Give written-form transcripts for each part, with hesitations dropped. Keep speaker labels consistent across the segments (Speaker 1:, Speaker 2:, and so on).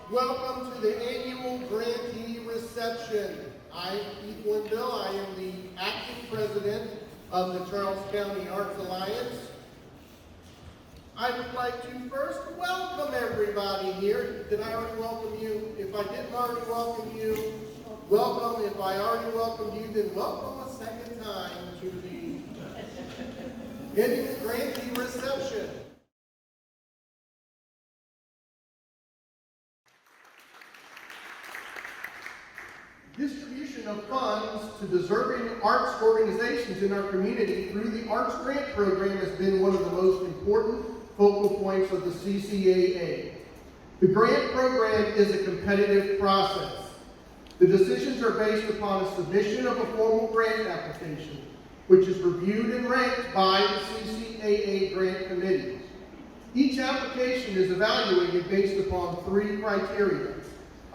Speaker 1: Welcome to the annual Grantee Reception. I'm Keith Wendell. I am the acting president of the Charles County Arts Alliance. I would like to first welcome everybody here. Did I already welcome you? If I didn't already welcome you, welcome. If I already welcomed you, then welcome a second time to the annual Grantee Reception. Distribution of funds to deserving arts organizations in our community through the Arts Grant Program has been one of the most important focal points of the CCAA. The grant program is a competitive process. The decisions are based upon a submission of a formal grant application, which is reviewed and ranked by the CCAA Grant Committee. Each application is evaluated based upon 3 criteria: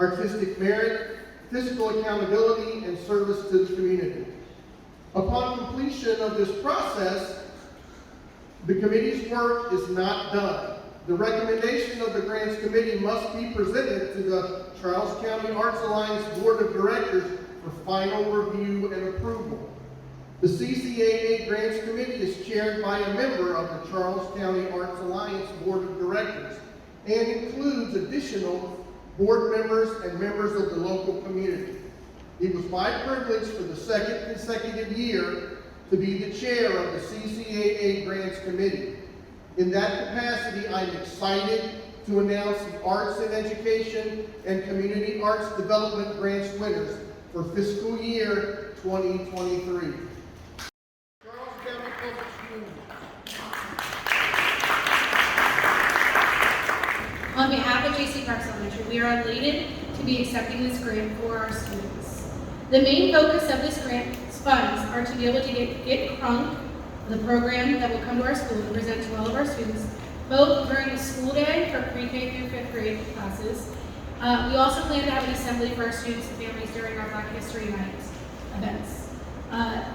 Speaker 1: artistic merit, physical accountability, and service to the community. Upon completion of this process, the committee's work is not done. The recommendation of the Grants Committee must be presented to the Charles County Arts Alliance Board of Directors for final review and approval. The CCAA Grants Committee is chaired by a member of the Charles County Arts Alliance Board of Directors and includes additional board members and members of the local community. It was my privilege for the 2nd consecutive year to be the chair of the CCAA Grants Committee. In that capacity, I'm excited to announce the Arts in Education and Community Arts Development Grants winners for fiscal year 2023. Charles County Public Schools.
Speaker 2: On behalf of J.C. Parks Elementary, we are elated to be accepting this grant for our students. The main focus of this grant's funds are to be able to get Crunk, the program that will come to our school and present to all of our students, both during the school day for pre-K through 5th grade classes. We also plan to have an assembly for our students and families during our Black History Night events.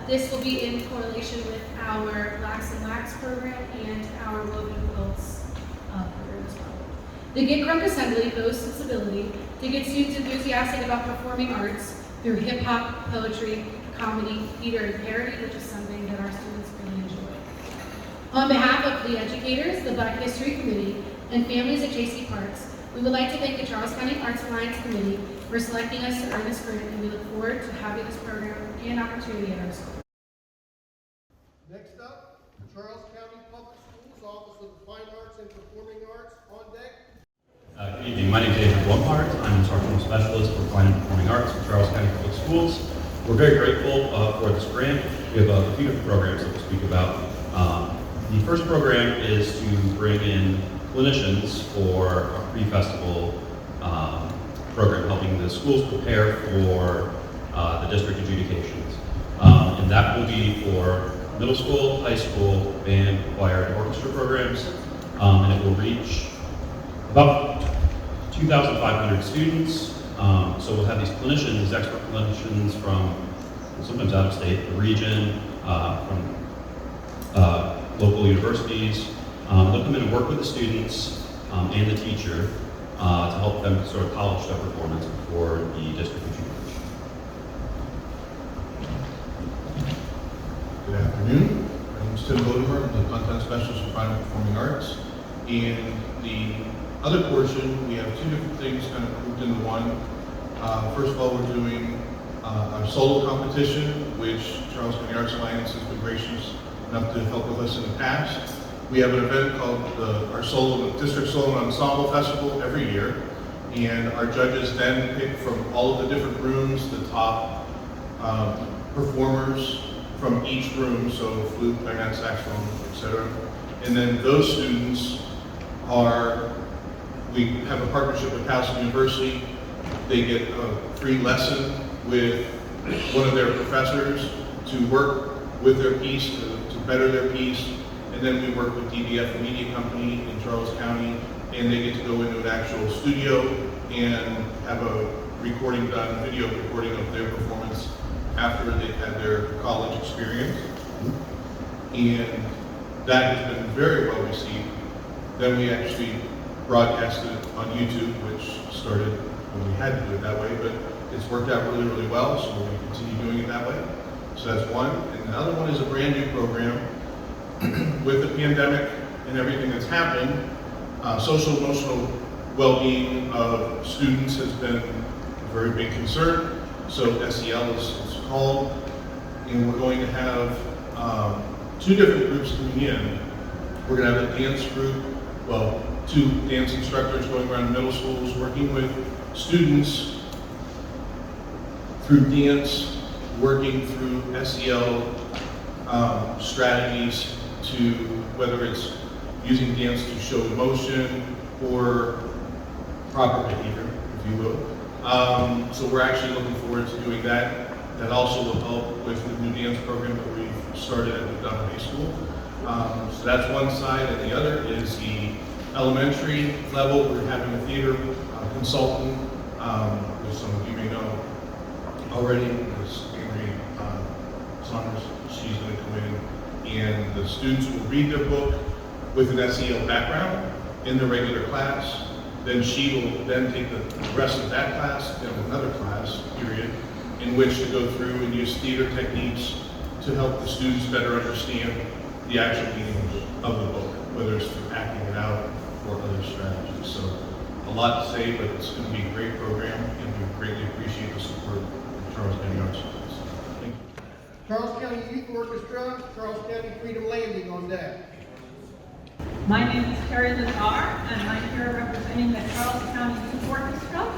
Speaker 2: This will be in correlation with our Blacks and Wax program and our Woven Quilts program as well. The Get Crunk Assembly boasts its ability to get students enthusiastic about performing arts through hip-hop, poetry, comedy, theater, and parody, which is something that our students really enjoy. On behalf of the educators, the Black History Committee, and families at J.C. Parks, we would like to thank the Charles County Arts Alliance Committee for selecting us to earn this grant, and we look forward to having this program and opportunity at our school.
Speaker 1: Next up, the Charles County Public Schools Office of the Fine Arts and Performing Arts on deck.
Speaker 3: Good evening. My name is David Blumhardt. I'm Instructional Specialist for Fine and Performing Arts for Charles County Public Schools. We're very grateful for this grant. We have a few different programs that we'll speak about. The first program is to bring in clinicians for a pre-festival program, helping the schools prepare for the district adjudications. And that will be for middle school, high school, band, choir, and orchestra programs. And it will reach about 2,500 students. So we'll have these clinicians, these expert clinicians from sometimes out of state, the region, from local universities. They'll come in and work with the students and the teacher to help them sort of polish their performance before the district adjudication.
Speaker 4: Good afternoon. My name is Tim Bodemer. I'm the Content Specialist for Fine and Performing Arts. In the other portion, we have 2 different things kind of grouped into one. First of all, we're doing our solo competition, which Charles County Arts Alliance has been gracious enough to help with us in the past. We have an event called our District Solo Ensemble Festival every year, and our judges then pick from all of the different rooms the top performers from each room, so flute, clarinet, saxophone, etc. And then those students we have a partnership with Towson University. They get a free lesson with one of their professors to work with their piece, to better their piece. And then we work with DBF, the media company in Charles County, and they get to go into an actual studio and have a recording done, video recording of their performance after they've had their college experience. And that has been very well received. Then we actually broadcasted it on YouTube, which started when we had to do it that way, but it's worked out really, really well, so we're going to continue doing it that way. So that's one. And the other one is a brand new program. With the pandemic and everything that's happened, social emotional well-being of students has been a very big concern. So SEL is called, and we're going to have two different groups coming in. We're going to have a dance group, well, two dance instructors going around middle schools working with students through dance, working through SEL strategies to, whether it's using dance to show emotion or proper behavior, if you will. So we're actually looking forward to doing that. That also will help with the new dance program that we've started at McDonough High School. So that's one side, and the other is the elementary level. We're having a theater consultant, which some of you may know already, is Henry Saunders. She's going to come in, and the students will read their book with an SEL background in the regular class. Then she will then take the rest of that class in another class period in which to go through and use theater techniques to help the students better understand the actual meaning of the book, whether it's through acting it out or other strategies. So a lot to say, but it's going to be a great program, and we greatly appreciate the support of the Charles County Arts Schools. Thank you.
Speaker 1: Charles County Youth Orchestra, Charles County Freedom Landing on deck.
Speaker 5: My name is Terry Lazar, and I'm here representing the Charles County Youth Orchestra.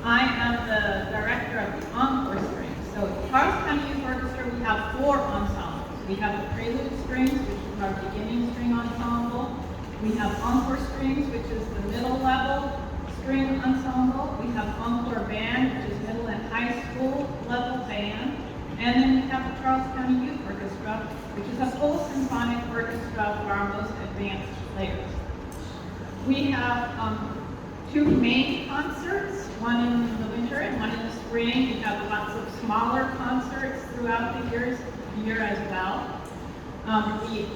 Speaker 5: I am the director of the Encore Strings. So at Charles County Youth Orchestra, we have 4 ensembles. We have the Prelude Strings, which is our beginning string ensemble. We have Encore Strings, which is the middle level string ensemble. We have Encore Band, which is middle and high school level band. And then we have the Charles County Youth Orchestra, which is a full symphonic orchestra for our most advanced players. We have 2 main concerts, one in the winter and one in the spring. We have lots of smaller concerts throughout the year as well.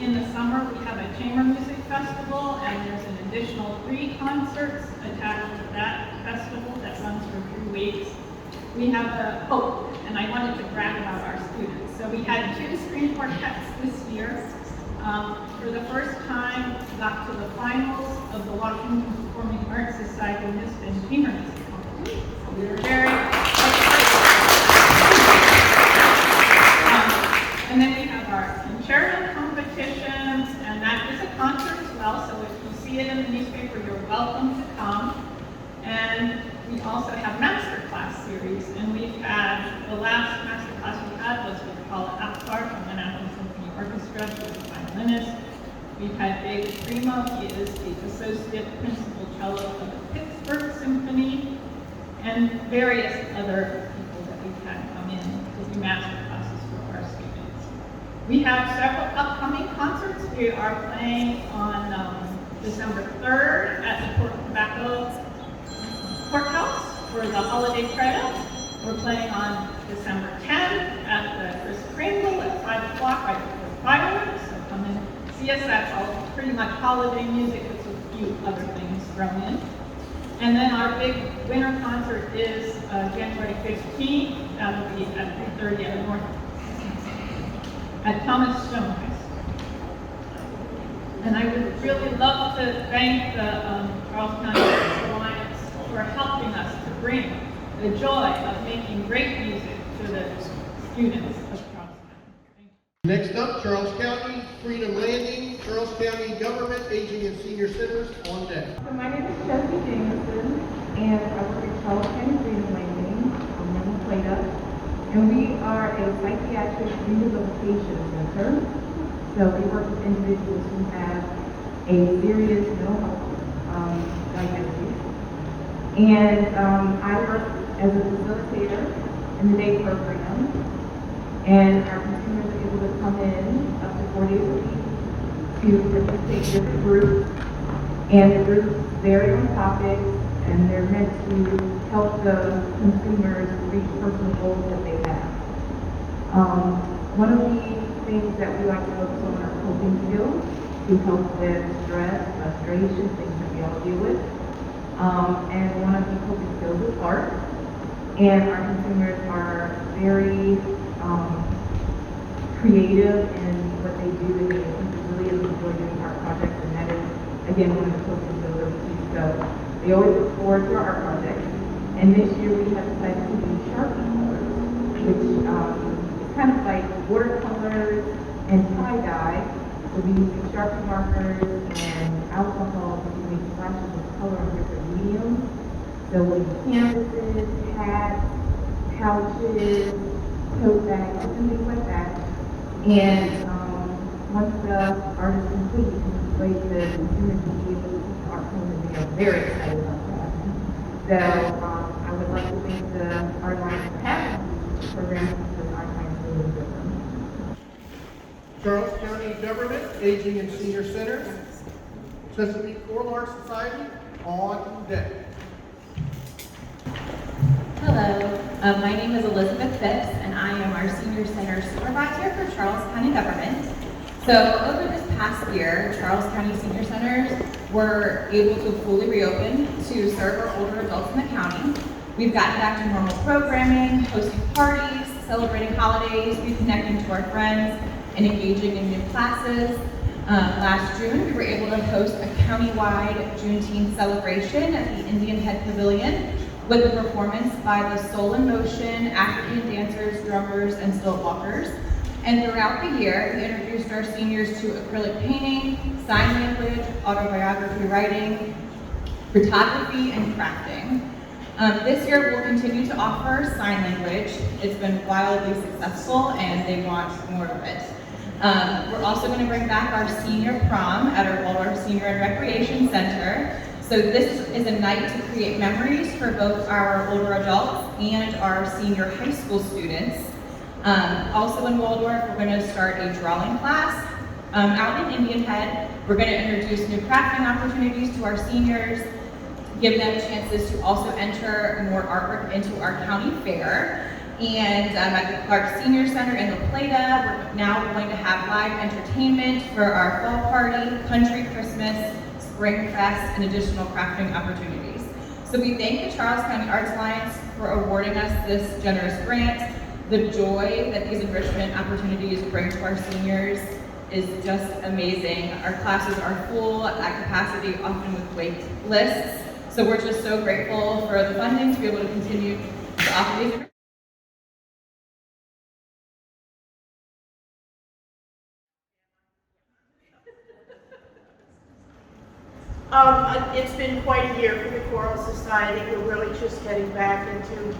Speaker 5: In the summer, we have a chamber music festival, and there's an additional 3 concerts attached to that festival that runs for 3 weeks. We have and I wanted to brag about our students. So we had 2 string quartets this year. For the first time, got to the finals of the Washington Performing Arts Society Mist and Chamber Music Competition. So we were very and then we have our concerto competitions, and that is a concert as well. So if you see it in the newspaper, you're welcome to come. And we also have masterclass series, and we've had, the last masterclass we had was with Paula Apgar from the National Symphony Orchestra. She's a violinist. We've had David Primo. He is the associate principal cello of the Pittsburgh Symphony, and various other people that we've had come in to do masterclasses for our students. We have several upcoming concerts. We are playing on December 3rd at the Port Tobacco Courthouse for the holiday credit. We're playing on December 10th at the Chris Kringle at 5 o'clock right before fireworks. So come and see us. That's all pretty much holiday music with a few other things thrown in. And then our big winter concert is January 15th. That'll be at 3:30 at the North at Thomas Stone High School. And I would really love to thank the Charles County Arts Alliance for helping us to bring the joy of making great music to the students of Charles County.
Speaker 1: Next up, Charles County Freedom Landing, Charles County Government Aging and Senior Centers on deck.
Speaker 6: So my name is Chelsea Jameson, and I work at Charles County Freedom Landing. I'm in Plata, and we are a psychiatric rehabilitation center. So we work with individuals who have a serious mental health diagnosis. And I work as a facilitator in the day program. And our consumers are able to come in up to 4 days a week to participate in different groups. And the groups vary on topics, and they're meant to help the consumers reach personal goals that they have. One of the things that we like to focus on are coping skills to help with stress, frustration, things that we all deal with. And one of the coping skills is art. And our consumers are very creative in what they do, and they really enjoy doing art projects, and that is, again, one of the coping skills that we teach. So they always look forward to our art projects. And this year we have decided to do Sharpie colors, which is kind of like watercolors and tie-dye. So we use Sharpie markers and alcohol to make splashes of color on different mediums. So we use canvases, hats, pouches, tote bags, and things like that. And once the art is complete, you can display to the consumers and be able to see the art home, and they are very excited about that. So I would like to thank the Art Alliance for having this program, because our time is really different.
Speaker 1: Charles County Government, Aging and Senior Center, Chesapeake Floral Art Society, on deck.
Speaker 7: Hello, my name is Elizabeth Phipps, and I am our Senior Center Supervisor for Charles County Government. So over this past year, Charles County Senior Centers were able to fully reopen to serve our older adults in the county. We've gotten back to normal programming, hosting parties, celebrating holidays, reconnecting to our friends, and engaging in new classes. Last June, we were able to host a countywide Juneteenth celebration at the Indian Head Pavilion with a performance by the Soul in Motion, African dancers, drummers, and stilt walkers. And throughout the year, we introduced our seniors to acrylic painting, sign language, autobiography writing, photography, and crafting. This year, we'll continue to offer sign language. It's been wildly successful, and they want more of it. We're also going to bring back our senior prom at our Waldorf Senior and Recreation Center. So this is a night to create memories for both our older adults and our senior high school students. Also in Waldorf, we're going to start a drawing class. Out in Indian Head, we're going to introduce new crafting opportunities to our seniors, give them chances to also enter more artwork into our county fair. And at the Clark Senior Center in La Plata, we're now going to have live entertainment for our fall party, country Christmas, Spring Fest, and additional crafting opportunities. So we thank the Charles County Arts Alliance for awarding us this generous grant. The joy that these enrichment opportunities bring to our seniors is just amazing. Our classes are full at capacity, often with wait lists. So we're just so grateful for the funding to be able to continue to offer these.
Speaker 8: It's been quite a year for the Choral Society. We're really just getting back into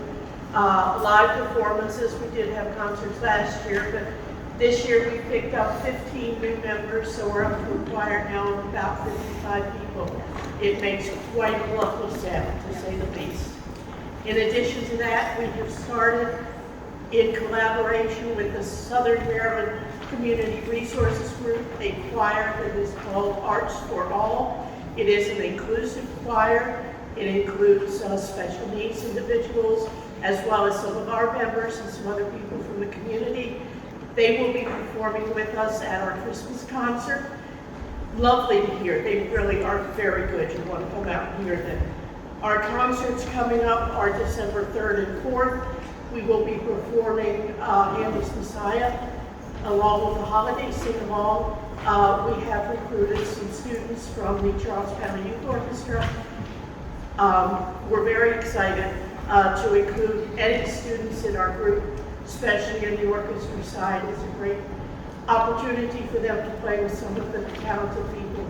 Speaker 8: live performances. We did have concerts last year, but this year we picked up 15 new members, so we're up to a choir now of about 55 people. It makes quite a lovely sound, to say the least. In addition to that, we have started in collaboration with the Southern Maryland Community Resources Group, a choir that is called Arts for All. It is an inclusive choir. It includes special needs individuals, as well as some of our members and some other people from the community. They will be performing with us at our Christmas concert. Lovely to hear. They really are very good. You want to come out and hear them. Our concerts coming up are December 3rd and 4th. We will be performing Handel's Messiah along with the holiday sing-along. We have recruited some students from the Charles County Youth Orchestra. We're very excited to include any students in our group, especially in the orchestra side. It's a great opportunity for them to play with some of the talented people,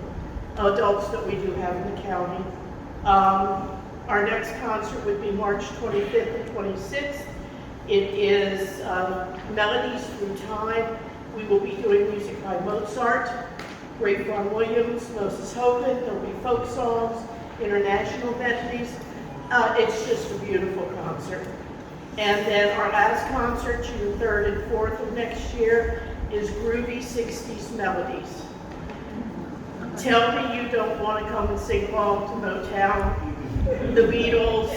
Speaker 8: adults that we do have in the county. Our next concert would be March 25th and 26th. It is Melodies Through Time. We will be doing music by Mozart, Ray Vaughan Williams, Moses Hogan. There'll be folk songs, international melodies. It's just a beautiful concert. And then our last concert, June 3rd and 4th of next year, is Groovy 60s Melodies. Tell me you don't want to come and sing along to Motown, the Beatles,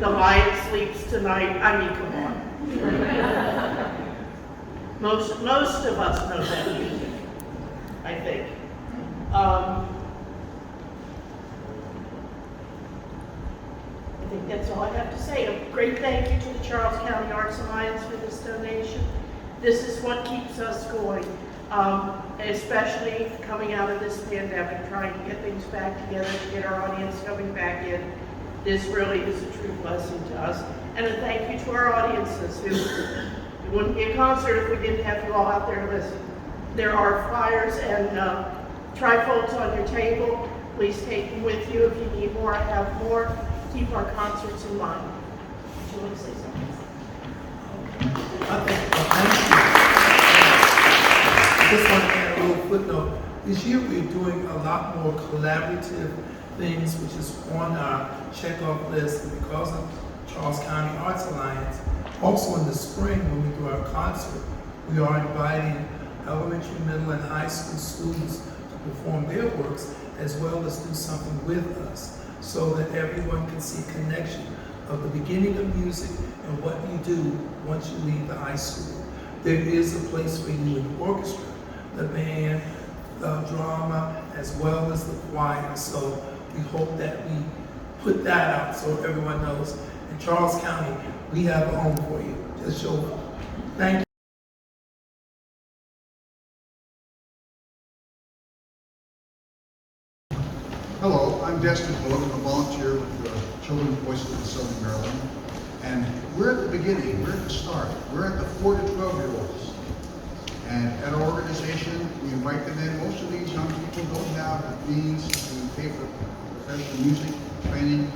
Speaker 8: The Lion Sleeps Tonight. I mean, come on. Most of us know that music, I think. think that's all I have to say. A great thank you to the Charles County Arts Alliance for this donation. This is what keeps us going, especially coming out of this pandemic, trying to get things back together, to get our audience coming back in. This really is a true blessing to us. And a thank you to our audiences. It wouldn't be a concert if we didn't have you all out there to listen. There are flyers and trifolds on your table. Please take them with you. If you need more, I have more. Keep our concerts in mind. Would you want to say something?
Speaker 9: I just want to add a little footnote. This year we're doing a lot more collaborative things, which is on our checkoff list. And because of Charles County Arts Alliance, also in the spring when we do our concert, we are inviting elementary, middle, and high school students to perform their works as well as do something with us, so that everyone can see a connection of the beginning of music and what you do once you leave the high school. There is a place for you in the orchestra, the band, the drama, as well as the choir. So we hope that we put that out so everyone knows. In Charles County, we have a home for you. Just show up. Thank you.
Speaker 10: Hello, I'm Destin Bullock. I'm a volunteer with the Children's Voices of Southern Maryland. And we're at the beginning, we're at the start. We're at the 4 to 12-year-olds. And at our organization, we invite them in. Most of these young people don't have the means to pay for professional music training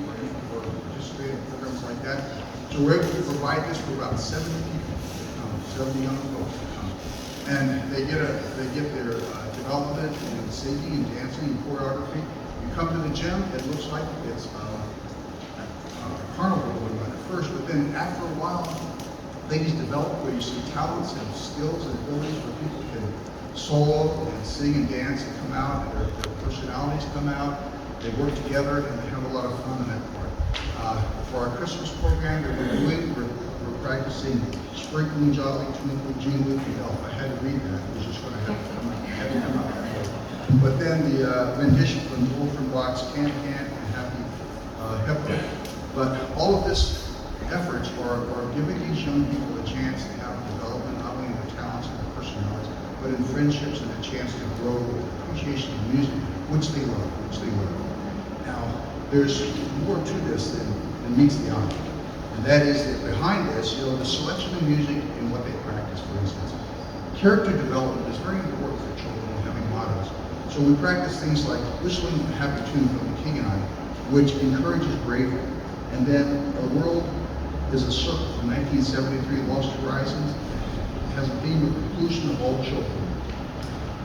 Speaker 10: or participate in programs like that. So we're able to provide this for about 70 people that come, 70 young adults that come. And they get their development in singing and dancing and choreography. You come to the gym, it looks like it's a carnival going on at first, but then after a while, things develop where you see talents and skills and abilities where people can solo and sing and dance and come out, and their personalities come out, they work together, and they have a lot of fun in that part. For our Christmas program that we're doing, we're practicing Sprinkling Jolly Twinkle Jingle Bell. I had to read that, it was just going to have to come out. Had to come out. But then the rendition from Wolfenbach's Can and Happy Hippo. But all of this efforts are giving these young people a chance to have development, not only in their talents and their personalities, but in friendships and a chance to grow with appreciation of music, which they love. Now, there's more to this than meets the eye. And that is that behind this, the selection of music and what they practice, for instance. Character development is very important for children in having mottos. So we practice things like whistling a happy tune from The King and I, which encourages bravery. And then The World is a Circle from 1973, Lost Horizons. It has a theme of inclusion of all children.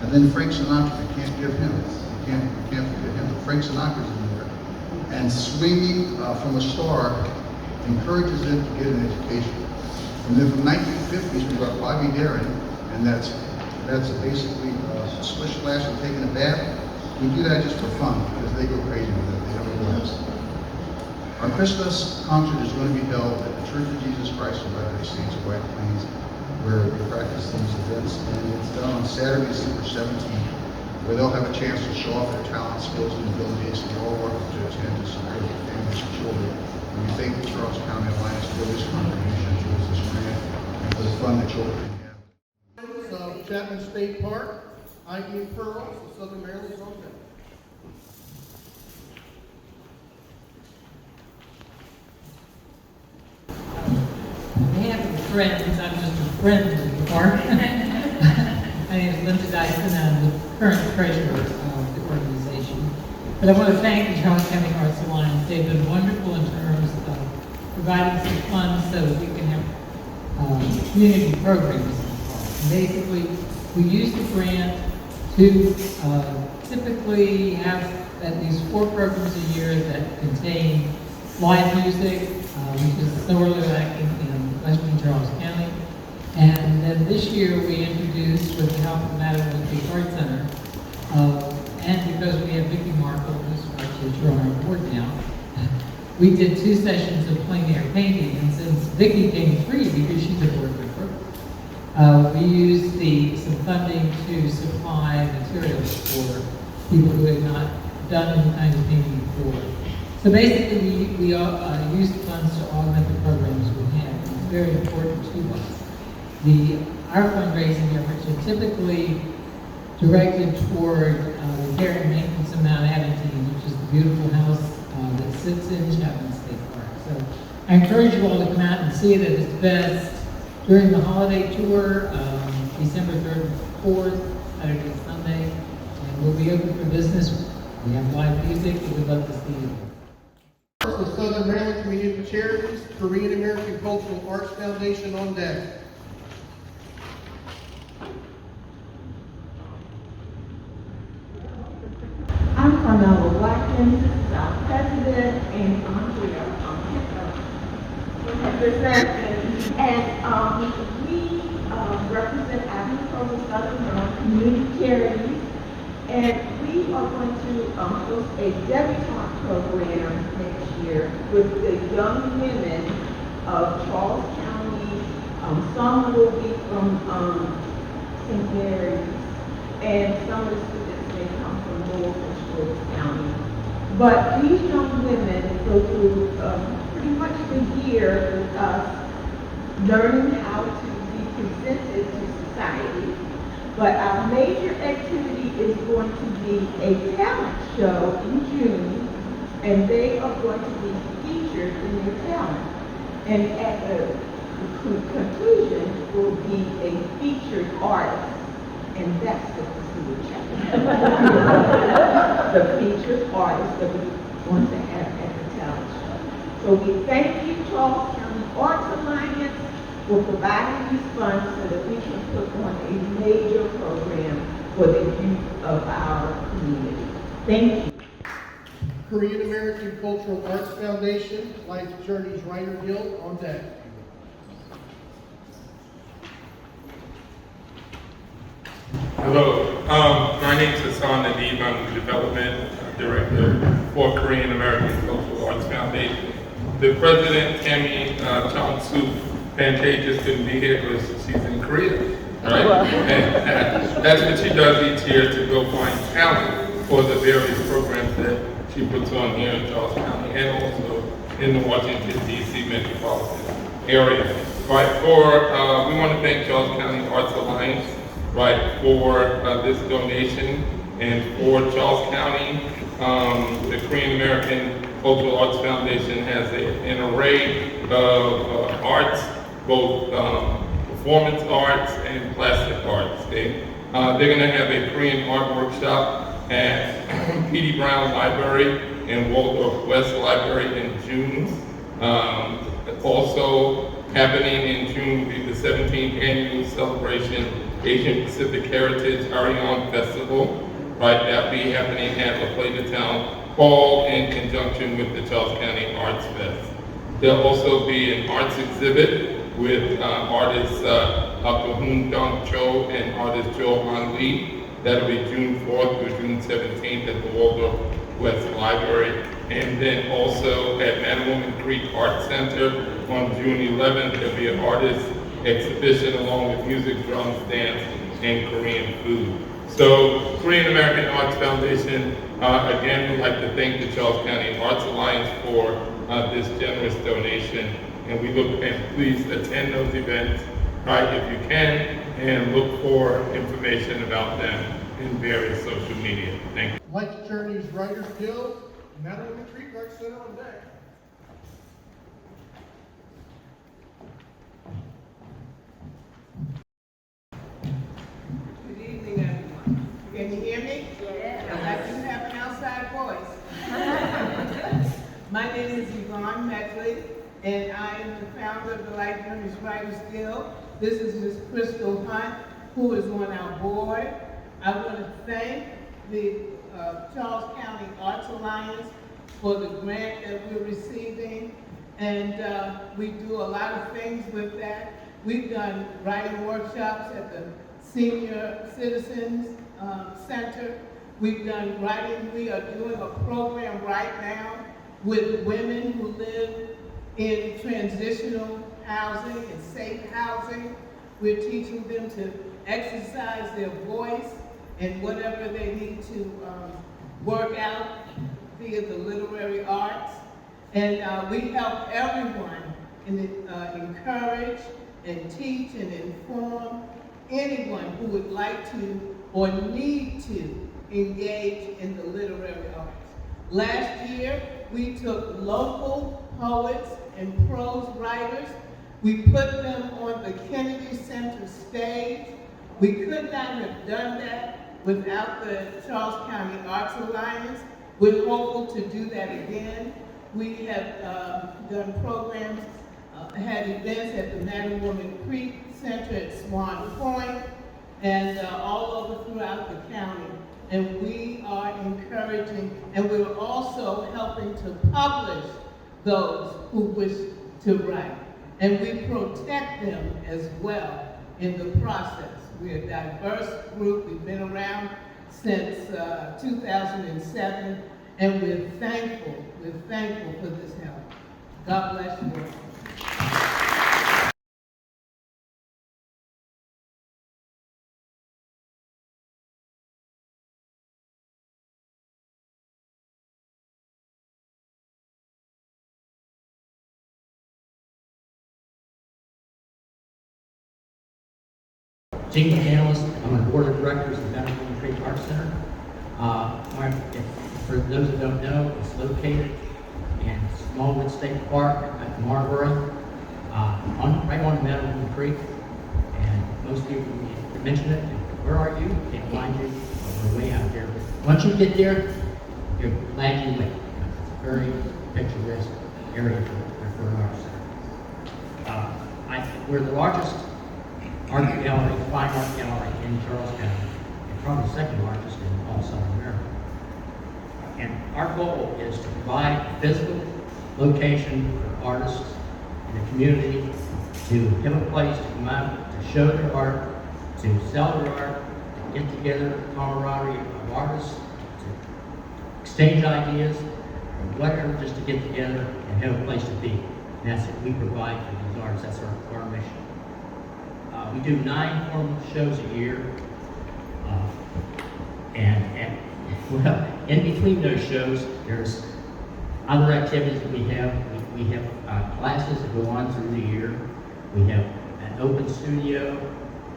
Speaker 10: And then Frank Sinatra, you can't forget him. But Frank Sinatra's in there. And Swinging from a Star encourages them to get an education. And then from 1950s, we've got Bobby Darin, and that's basically a splish splash and taking a bath. We do that just for fun because they go crazy with it. They have a blast. Our Christmas concert is going to be held at the Church of Jesus Christ of Latter-day Saints of White Plains, where we practice these events, and it's done on Saturday, December 17th, where they'll have a chance to show off their talents, skills, and abilities, and they're all welcome to attend to support their families and children. And we thank the Charles County Alliance for this contribution towards this grant and for the fun that children can have.
Speaker 1: Chapman State Park, I.E. Pearls, of Southern Maryland's hometown.
Speaker 11: On behalf of friends, I'm just a friend of the park. My name is Linda Dyson, I'm the current treasurer of the organization. But I want to thank the Charles County Arts Alliance. They've been wonderful in terms of providing some funds so that we can have community programs in the park. And basically, we use the grant to typically have at least 4 programs a year that contain live music, which is sorely lacking in Western Charles County. And then this year we introduced, with the help of Madam with the Art Center, and because we have Vicki Markle, who's our teacher on our board now, we did 2 sessions of plein air painting. And since Vicki came free because she's a board member, we used some funding to supply materials for people who had not done any kind of painting before. So basically, we use funds to augment the programs we have. It's very important to us. Our fundraising efforts are typically directed toward repair and maintenance of Mount Aventine, which is the beautiful house that sits in Chapman State Park. So I encourage you all to come out and see it at its best during the holiday tour, December 3rd and 4th, Saturday and Sunday. And we'll be open for business. We have live music. We would love to see you.
Speaker 1: The Southern Maryland Community Charities Korean American Cultural Arts Foundation on deck.
Speaker 6: I'm Carmela Watkins, President, and I'm here, representing, and we represent Avenue Southern Maryland Community Charities, and we are going to host a debutante program next year with the young women of Charles County. Some will be from St. Mary's, and some of the students may come from Norfolk County. But these young women go through pretty much the year with us learning how to be presented to society. But our major activity is going to be a talent show in June, and they are going to be featured in their talent. And at the conclusion will be a featured artist, and that's what the the featured artist that we want to have at the talent show. So we thank you, Charles County Arts Alliance, for providing these funds so that we can put on a major program for the youth of our community. Thank you.
Speaker 1: Korean American Cultural Arts Foundation, Life Journeys Writer Guild on deck.
Speaker 12: Hello, my name is Hassan Nadeem. I'm the Development Director for Korean American Cultural Arts Foundation. The president, Tammy Chong-Soo Pantages, couldn't be here because she's in Korea, right? And that's what she does each year, to go find talent for the various programs that she puts on here in Charles County and also in the Washington, D.C. metropolitan area. Right, we want to thank Charles County Arts Alliance, right, for this donation, and for Charles County, the Korean American Cultural Arts Foundation has an array of arts, both performance arts and plastic arts. They're going to have a Korean art workshop at P.D. Brown Library and Waldorf West Library in June. Also happening in June will be the 17th annual celebration Asian Pacific Heritage Arion Festival, right? That'll be happening at La Plata Town Hall in conjunction with the Charles County Arts Fest. There'll also be an arts exhibit with artists Dr. Hoon Dong Cho and artist Joe Han Lee. That'll be June 4th through June 17th at the Waldorf West Library. And then also at Manawoman Creek Art Center on June 11th, there'll be an artist exhibition along with music, drums, dance, and Korean food. So Korean American Arts Foundation, again, we'd like to thank the Charles County Arts Alliance for this generous donation. And we look, and please attend those events, right, if you can, and look for information about them in various social media. Thank you.
Speaker 1: Life Journeys Writers Guild, Madeline Creek Arts Center on deck.
Speaker 13: Good evening, everyone. Can you hear me? Yeah. I do have an outside voice. My name is Yvonne Medley, and I am the founder of the Life Journeys Writers Guild. This is Ms. Crystal Hunt, who is on our board. I want to thank the Charles County Arts Alliance for the grant that we're receiving, and we do a lot of things with that. We've done writing workshops at the Senior Citizens Center. We've done writing. We are doing a program right now with women who live in transitional housing and safe housing. We're teaching them to exercise their voice and whatever they need to work out via the literary arts. And we help everyone encourage and teach and inform anyone who would like to or need to engage in the literary arts. Last year, we took local poets and prose writers. We put them on the Kennedy Center stage. We could not have done that without the Charles County Arts Alliance. We're hopeful to do that again. We have done programs, had events at the Mattawoman Creek Center at Swan Point, and all over throughout the county. And we are encouraging, and we're also helping to publish those who wish to write. And we protect them as well in the process. We're a diverse group. We've been around since 2007, and we're thankful for this help. God bless you all.
Speaker 14: Gene McAllis, I'm on the board of directors of the Mattawoman Creek Arts Center. For those who don't know, it's located in Smallwood State Park at Marlboro, right on Mattawoman Creek. And most people mention it. Where are you? Can't find you. We're way out there. Once you get there, you're glad you went. It's a very picturesque area for an art center. We're the largest art gallery, fine art gallery in Charles County, and probably the second largest in all Southern America. And our goal is to provide a physical location for artists in the community to have a place to come out, to show their art, to sell their art, to get together, camaraderie of artists, to exchange ideas, or whatever, just to get together and have a place to be. And that's what we provide for these artists. That's our mission. We do 9 formal shows a year, and well, in between those shows, there's other activities that we have. We have classes that go on through the year. We have an open studio,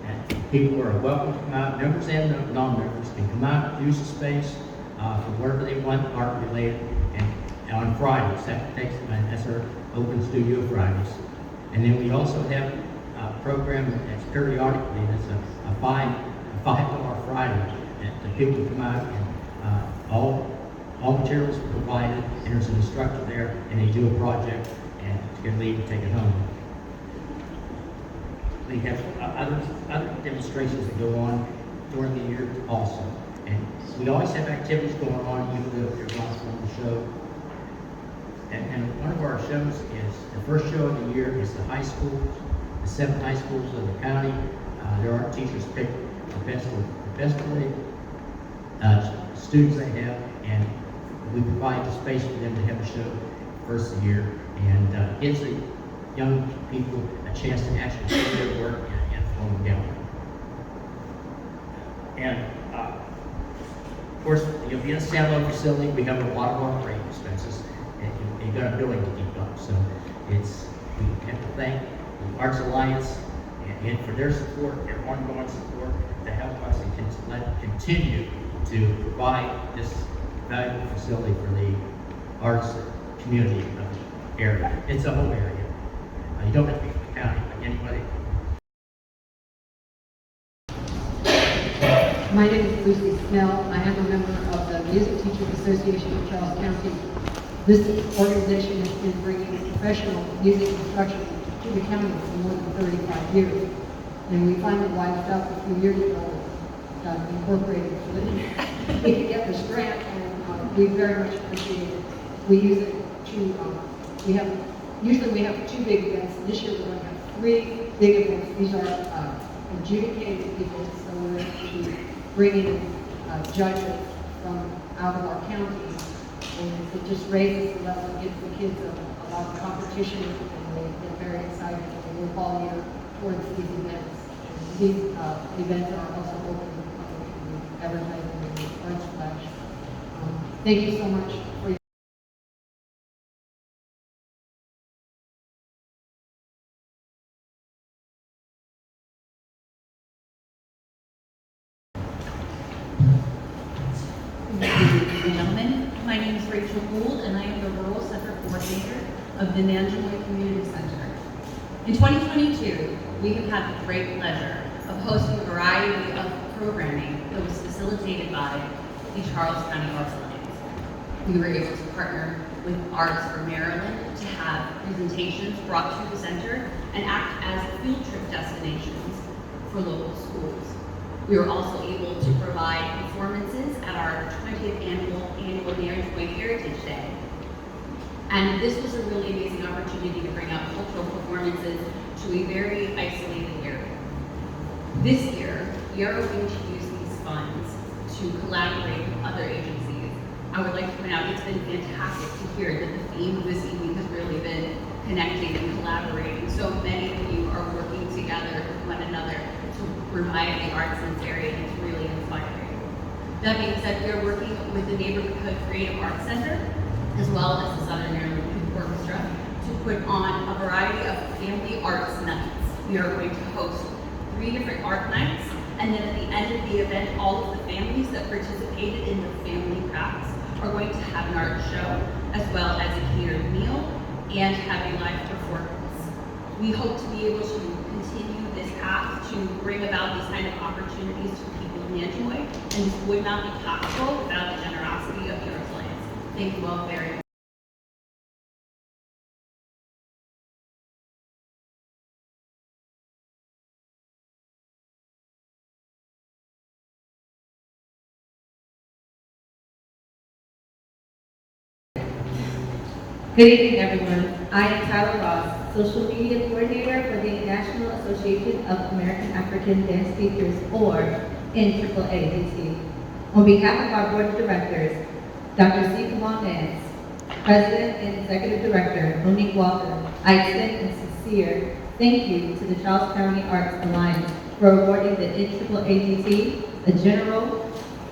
Speaker 14: and people are welcome to come out. Members and non-members can come out, use the space for whatever they want, art related. And on Fridays, that's our open studio Fridays. And then we also have program that's periodically, that's a $5 Friday, and the people come out and all materials are provided, and there's an instructor there, and they do a project and can leave and take it home. We have other demonstrations that go on during the year also, and we always have activities going on even though there's not one show. And one of our shows is, the first show of the year is the high schools. The 7 high schools of the county, their art teachers pick the best students they have, and we provide the space for them to have a show first of the year, and gives the young people a chance to actually see their work in a formal gallery. And of course, you'll be in a standalone facility. We have a lot of our operating expenses, and you've got a building to keep up. So we have to thank the Arts Alliance and for their support, their ongoing support to help us and continue to provide this valuable facility for the arts community of the area. It's a whole area. You don't have to be from the county, like anybody.
Speaker 15: My name is Lucy Snell. I am a member of the Music Teachers Association of Charles County. This organization has been bringing professional music instruction to the county for more than 35 years. And we finally wised up a few years ago, incorporated so that we could get this grant, and we very much appreciate it. We use it to, usually we have 2 big events. This year we're going to have 3 big events. These are adjudicated events, so we're going to be bringing in judges from out of our county, and it just raises the level, gives the kids a lot of competition, and they get very excited, and they work all year towards these events. And these events are also open to the public, and advertising and arts flash. Thank you so much for your
Speaker 16: My name is Rachel Gould, and I am the Rural Center Coordinator of the Nanjemoy Community Center. In 2022, we have had the great pleasure of hosting a variety of programming that was facilitated by the Charles County Arts Alliance. We were able to partner with Arts for Maryland to have presentations brought to the center and act as field trip destinations for local schools. We were also able to provide performances at our 20th annual Nanjemoy Heritage Day. And this was a really amazing opportunity to bring out cultural performances to a very isolated area. This year, we are going to use these funds to collaborate with other agencies. I would like to point out it's been fantastic to hear that the theme of this evening has really been connecting and collaborating. So many of you are working together with one another to revive the arts in this area, and it's really inspiring. That being said, we are working with the Neighborhood Creative Arts Center, as well as the Southern Maryland Youth Orchestra, to put on a variety of family arts nights. We are going to host 3 different art nights, and then at the end of the event, all of the families that participated in the family crafts are going to have an art show, as well as a catered meal, and have a live performance. We hope to be able to continue this path to bring about these kind of opportunities to people in Nanjemoy, and this would not be possible without the generosity of the Arts Alliance. Thank you all very much.
Speaker 7: Good evening, everyone. I am Tyler Ross, Social Media Coordinator for the National Association of American African Dance Teachers, or NAAADT. On behalf of our Board of Directors, Dr. C. Kamal Nance, President and Executive Director, Monique Walker, I extend a sincere thank you to the Charles County Arts Alliance for awarding the NAAADT a general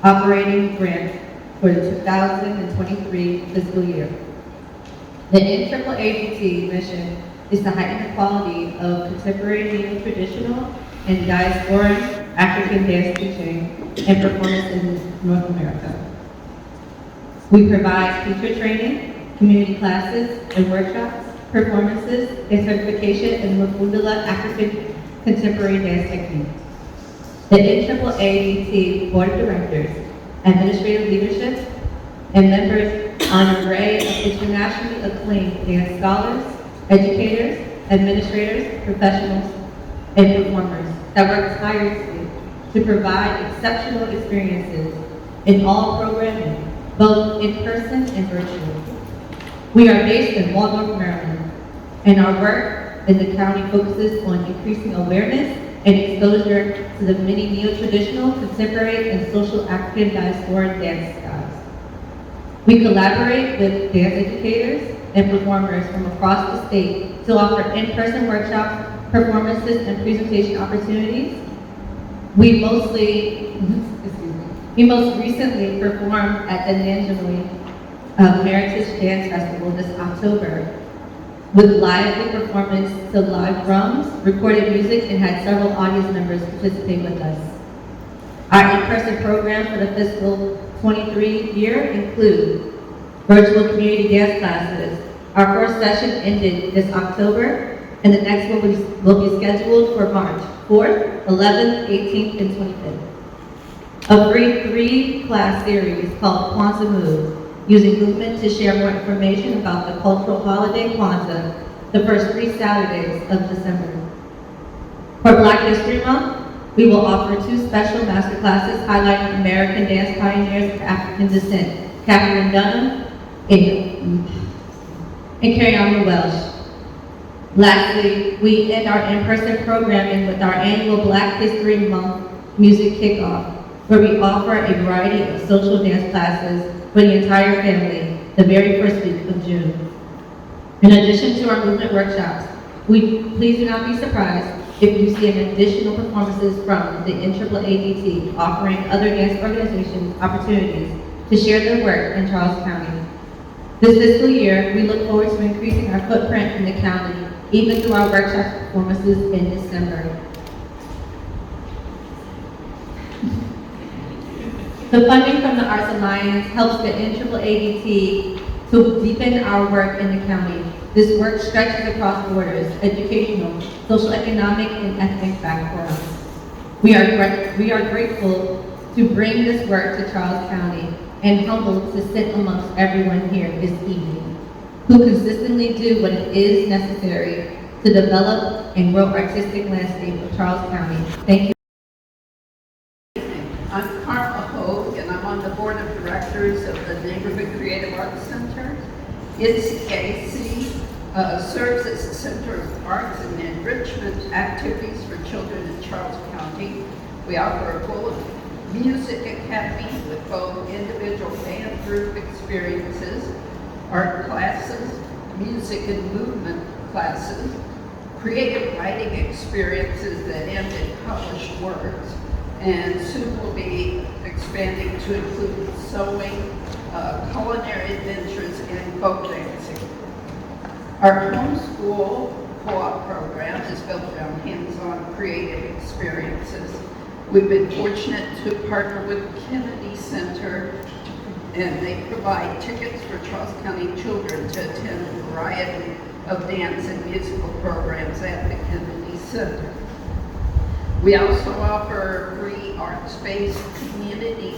Speaker 7: operating grant for the 2023 fiscal year. The NAAADT mission is to heighten the quality of contemporary neo-traditional and diasporic African dance teaching and performance in North America. We provide teacher training, community classes and workshops, performances, and certification in Mafundala African contemporary dance technique. The NAAADT Board of Directors, administrative leadership, and members on an array of internationally acclaimed dance scholars, educators, administrators, professionals, and performers that work tirelessly to provide exceptional experiences in all programming, both in person and virtual. We are based in Waldorf, Maryland, and our work in the county focuses on increasing awareness and exposure to the many neo-traditional, contemporary, and social African diasporic dance styles. We collaborate with dance educators and performers from across the state to offer in-person workshops, performances, and presentation opportunities. We most recently performed at the Nanjemoy Heritage Dance Festival this October with lively performance to live drums, recorded music, and had several audience members participate with us. Our in-person program for the fiscal 23 year include virtual community dance classes. Our first session ended this October, and the next one will be scheduled for March 4th, 11th, 18th, and 25th. A free 3-class series called Kwanzaa Move, using movement to share more information about the cultural holiday Kwanzaa the first 3 Saturdays of December. For Black History Month, we will offer 2 special masterclasses highlighting American dance pioneers of African descent, Catherine Dunham and Carrie Welsh. Lastly, we end our in-person programming with our annual Black History Month music kickoff, where we offer a variety of social dance classes for the entire family the very first week of June. In addition to our movement workshops, please do not be surprised if you see an additional performances from the NAAADT offering other dance organizations opportunities to share their work in Charles County. This fiscal year, we look forward to increasing our footprint in the county, even through our workshop performances in December. The funding from the Arts Alliance helps the NAAADT to deepen our work in the county. This work stretches across borders, educational, social, economic, and ethnic backgrounds. We are grateful to bring this work to Charles County and humbled to sit amongst everyone here this evening who consistently do what is necessary to develop and grow artistic landscape of Charles County. Thank you.
Speaker 17: I'm Carla Hogue, and I'm on the board of directors of the Neighborhood Creative Arts Center. NCAC serves as a center of arts and enrichment activities for children in Charles County. We offer a full music academy with both individual and group experiences, art classes, music and movement classes, creative writing experiences that end in published works, and soon will be expanding to include sewing, culinary adventures, and folk dancing. Our homeschool co-op program is built around hands-on creative experiences. We've been fortunate to partner with Kennedy Center, and they provide tickets for Charles County children to attend a variety of dance and musical programs at the Kennedy Center. We also offer free arts-based community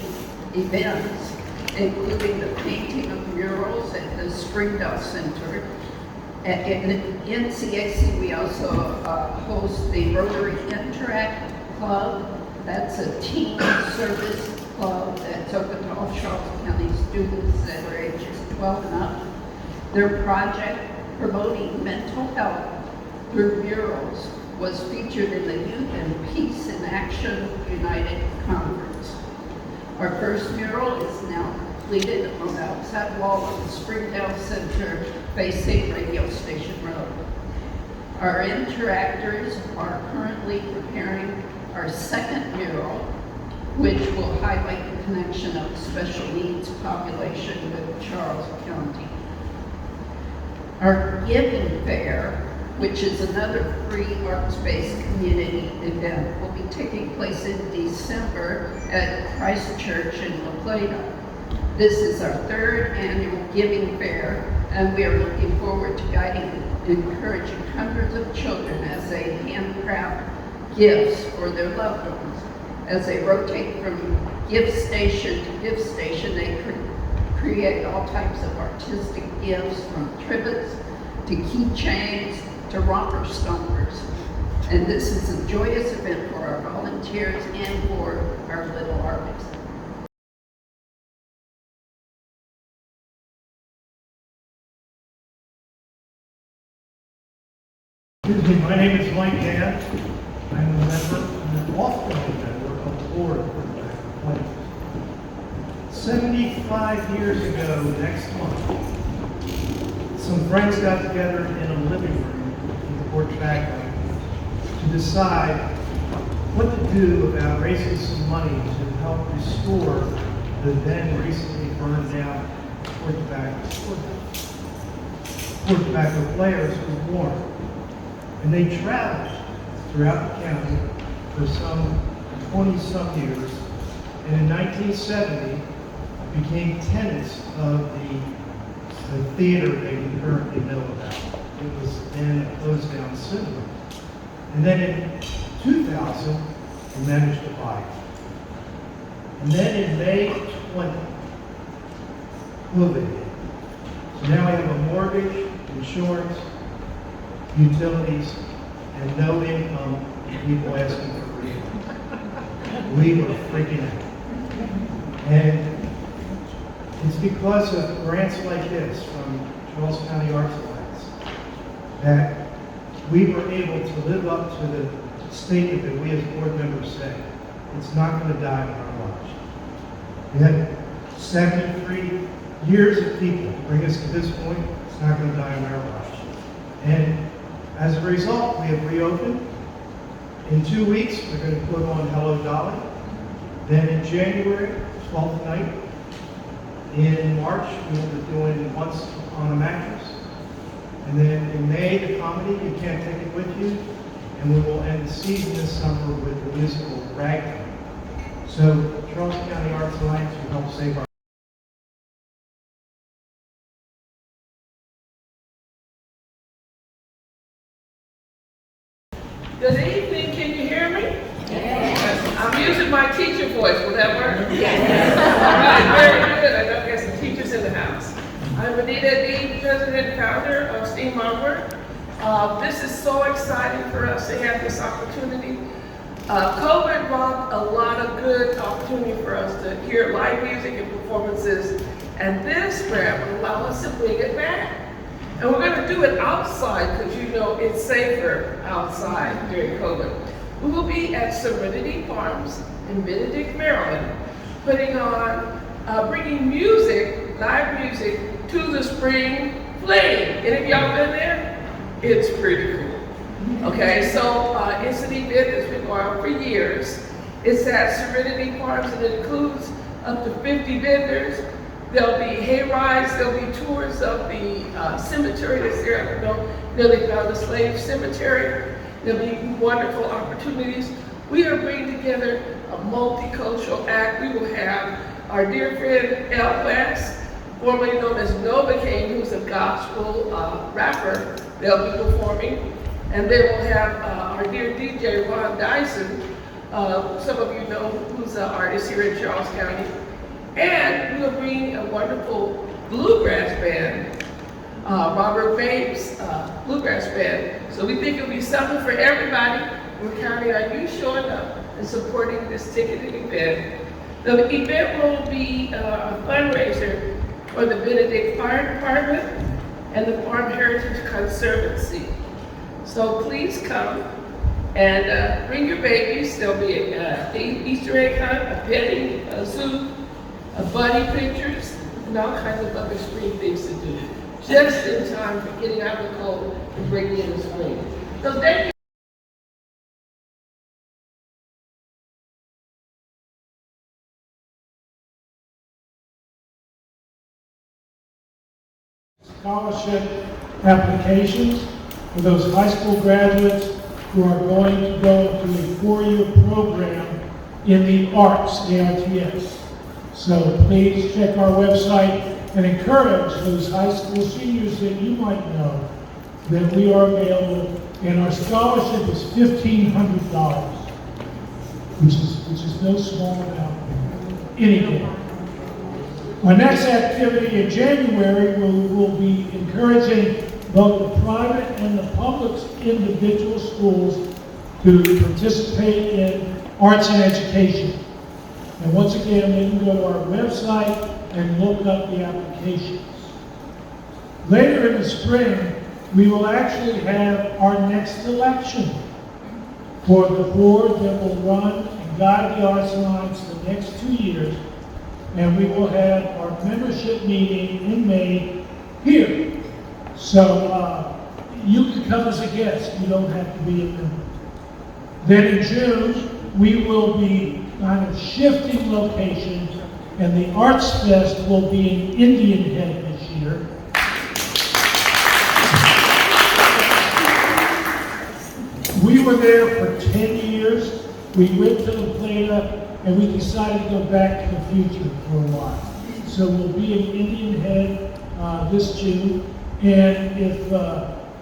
Speaker 17: events, including the painting of murals at the Springdale Center. In NCAC, we also host the Rotary Interact Club. That's a team service club that's open to all Charles County students that are ages 12 and up. Their project promoting mental health through murals was featured in the Youth and Peace in Action United Conference. Our first mural is now completed on the outside wall of the Springdale Center facing Radio Station Road. Our interactors are currently preparing our second mural, which will highlight the connection of the special needs population with Charles County. Our Giving Fair, which is another free arts-based community event, will be taking place in December at Christ Church in La Plata. This is our third annual Giving Fair, and we are looking forward to guiding and encouraging hundreds of children as they handcraft gifts for their loved ones. As they rotate from gift station to gift station, they create all types of artistic gifts, from trivets to keychains to romper stompers. And this is a joyous event for our volunteers and for our little artists.
Speaker 18: My name is Mike Gann. I'm a member, an off-going member of the board of the Plains. 75 years ago next month, some friends got together in a living room in the porch background to decide what to do about raising some money to help restore the then recently burned down Fort Tobacco Players who were born. And they traveled throughout the county for some 20-some years, and in 1970 became tenants of the theater that you currently know about. It was then a closed down cinema. And then in 2000, we managed to buy it. And then in May 20, COVID hit. So now we have a mortgage, insurance, utilities, and no income, and people asking for rent. We were freaking out. And it's because of grants like this from Charles County Arts Alliance that we were able to live up to the statement that we as board members say. It's not going to die on our watch. We had 73 years of people bring us to this point. It's not going to die on our watch. And as a result, we have reopened. In 2 weeks, we're going to put on Hello Dolly. Then in January, 12th night. In March, we will be doing Once on a Mattress. And then in May, the comedy, You Can't Take It With You. And we will end the season this summer with the musical Ragtime. So Charles County Arts Alliance will help save our
Speaker 19: Good evening, can you hear me? Yes. I'm using my teacher voice, will that work? Yes. All right, very good, I know we got some teachers in the house. I'm Anita Dean, President and Founder of STEAM Onward. This is so exciting for us to have this opportunity. COVID brought a lot of good opportunity for us to hear live music and performances, and this grant will allow us to bring it back. And we're going to do it outside because you know it's safer outside during COVID. We will be at Serenity Farms in Benedict, Maryland, putting on, bringing music, live music, to the spring fling. Any of y'all been there? It's pretty cool. Okay, so it's an event that's been going on for years. It's at Serenity Farms and it includes up to 50 vendors. There'll be hay rides, there'll be tours of the cemetery that's there. I don't know, they found the slave cemetery. There'll be wonderful opportunities. We are bringing together a multicultural act. We will have our dear friend El West, formerly known as Novocaine, who's a gospel rapper. They'll be performing. And then we'll have our dear DJ Ron Dyson, some of you know who's an artist here in Charles County. And we'll bring a wonderful bluegrass band, Robert Babe's bluegrass band. So we think it'll be something for everybody. We're counting on you showing up and supporting this ticketed event. The event will be a fundraiser for the Benedict Fire Department and the Farm Heritage Conservancy. So please come and bring your babies. There'll be an Easter egg hunt, a petting, a zoo, bunny pictures, and all kinds of other spring things to do. Just in time for getting out of the cold and bringing in the spring. So thank you.
Speaker 20: Scholarship applications for those high school graduates who are going to go to a 4-year program in the arts, ARTS. So please check our website and encourage those high school seniors that you might know that we are available. And our scholarship is $1,500, which is no small amount anything. Our next activity in January will be encouraging both the private and the public individual schools to participate in arts and education. And once again, they can go to our website and look up the applications. Later in the spring, we will actually have our next election for the board that will run and guide the Arts Alliance the next 2 years. And we will have our membership meeting in May here. So you can come as a guest. You don't have to be a member. Then in June, we will be kind of shifting locations, and the Arts Fest will be in Indian Head this year. We were there for 10 years. We went to the Plata, and we decided to go back to the future for a while. So we'll be in Indian Head this June, and if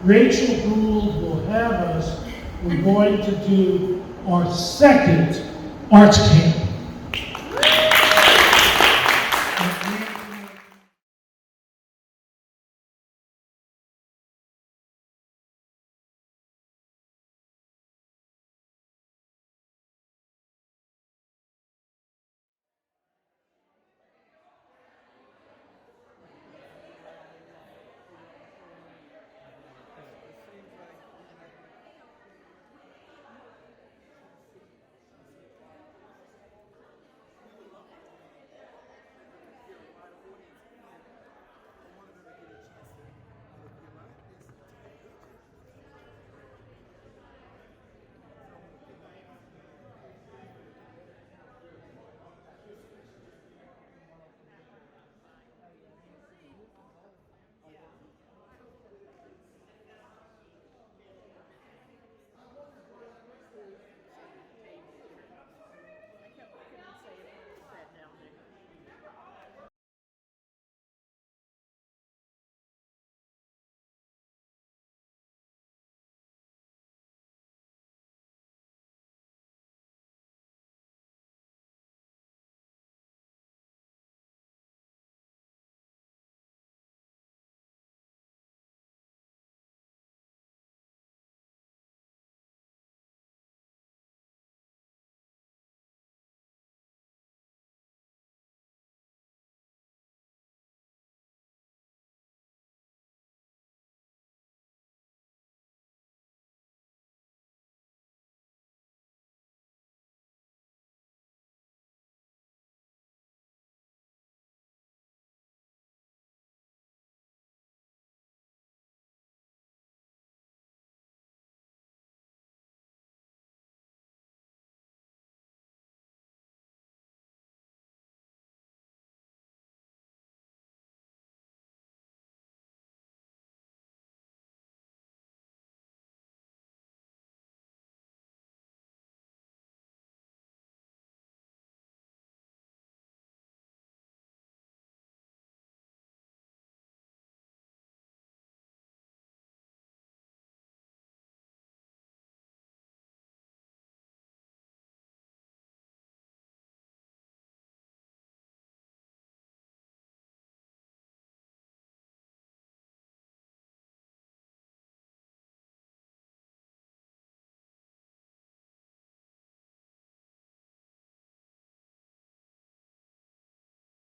Speaker 20: Rachel Gould will have us, we're going to do our second Arts Camp.